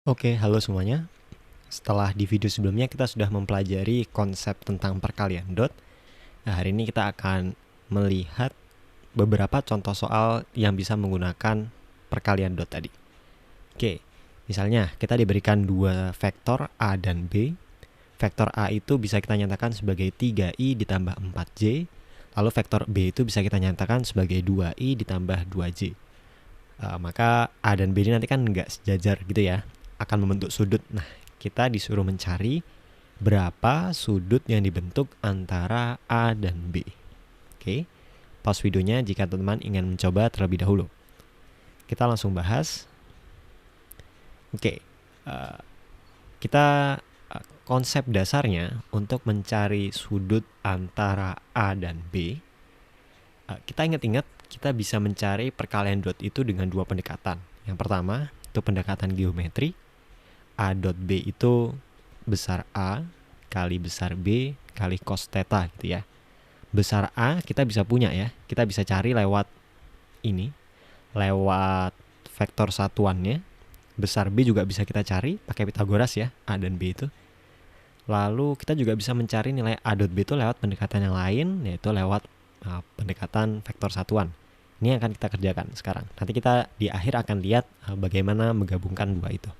Oke, halo semuanya. Setelah di video sebelumnya kita sudah mempelajari konsep tentang perkalian dot. Nah, hari ini kita akan melihat beberapa contoh soal yang bisa menggunakan perkalian dot tadi. Oke, misalnya kita diberikan dua vektor A dan B. Vektor A itu bisa kita nyatakan sebagai 3i ditambah 4j. Lalu vektor B itu bisa kita nyatakan sebagai 2i ditambah 2j. Maka A dan B ini nanti kan nggak sejajar gitu ya, akan membentuk sudut. Nah, kita disuruh mencari berapa sudut yang dibentuk antara A dan B. Oke, pause videonya jika teman-teman ingin mencoba terlebih dahulu. Kita langsung bahas. Oke, kita konsep dasarnya untuk mencari sudut antara A dan B. Kita ingat-ingat kita bisa mencari perkalian dot itu dengan dua pendekatan. Yang pertama itu pendekatan geometri. A dot B itu besar A kali besar B kali cos theta gitu ya. Besar A kita bisa punya ya, kita bisa cari lewat ini, lewat vektor satuannya. Besar B juga bisa kita cari pakai Pitagoras ya, A dan B itu. Lalu kita juga bisa mencari nilai A dot B itu lewat pendekatan yang lain, yaitu lewat pendekatan vektor satuan. Ini yang akan kita kerjakan sekarang. Nanti kita di akhir akan lihat bagaimana menggabungkan dua itu.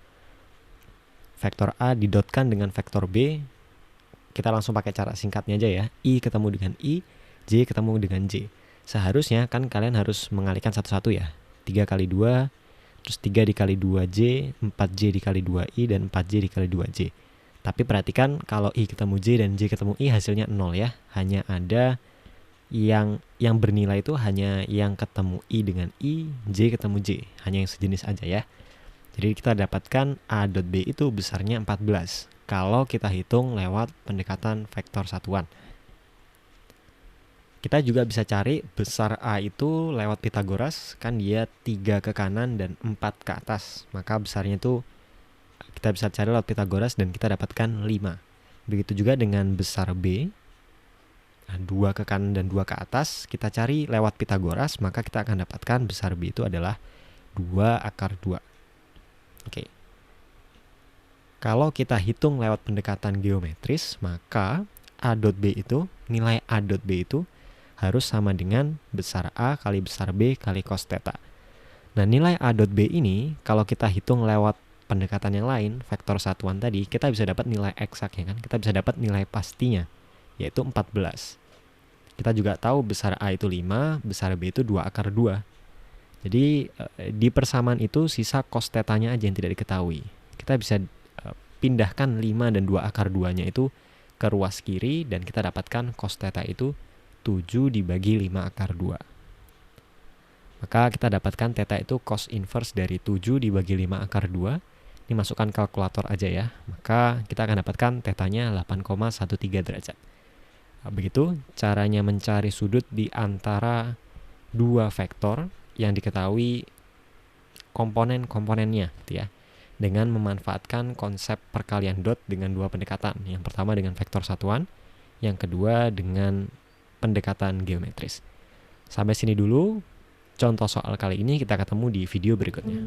Vektor A didotkan dengan vektor B. Kita langsung pakai cara singkatnya aja ya. I ketemu dengan I, J ketemu dengan J. Seharusnya kan kalian harus mengalihkan satu-satu ya. 3 kali 2, terus 3 dikali 2J, 4J dikali 2I, dan 4J dikali 2J. Tapi perhatikan kalau I ketemu J dan J ketemu I hasilnya 0 ya. Hanya ada yang bernilai itu hanya yang ketemu I dengan I, J ketemu J. Hanya yang sejenis aja ya. Jadi kita dapatkan A dot B itu besarnya 14 kalau kita hitung lewat pendekatan vektor satuan. Kita juga bisa cari besar A itu lewat Pitagoras, kan dia 3 ke kanan dan 4 ke atas. Maka besarnya itu kita bisa cari lewat Pitagoras dan kita dapatkan 5. Begitu juga dengan besar B, 2 ke kanan dan 2 ke atas, kita cari lewat Pitagoras, maka kita akan dapatkan besar B itu adalah 2 akar 2. Oke. Kalau kita hitung lewat pendekatan geometris, maka A dot B itu, nilai A dot B itu harus sama dengan besar A kali besar B kali cos theta. Nah, nilai A dot B ini kalau kita hitung lewat pendekatan yang lain, vektor satuan tadi, kita bisa dapat nilai eksak ya kan? Kita bisa dapat nilai pastinya, yaitu 14. Kita juga tahu besar A itu 5, besar B itu 2 akar 2. Jadi di persamaan itu sisa cos theta-nya aja yang tidak diketahui. Kita bisa pindahkan 5 dan 2 akar 2-nya itu ke ruas kiri dan kita dapatkan cos theta itu 7 dibagi 5 akar 2. Maka kita dapatkan theta itu cos inverse dari 7 dibagi 5 akar 2. Ini masukkan kalkulator aja ya. Maka kita akan dapatkan theta-nya 8,13 derajat. Begitu caranya mencari sudut di antara dua vektor yang diketahui komponen-komponennya gitu ya, dengan memanfaatkan konsep perkalian dot dengan dua pendekatan. Yang pertama dengan vektor satuan, yang kedua dengan pendekatan geometris. Sampai sini dulu contoh soal kali ini, kita ketemu di video berikutnya.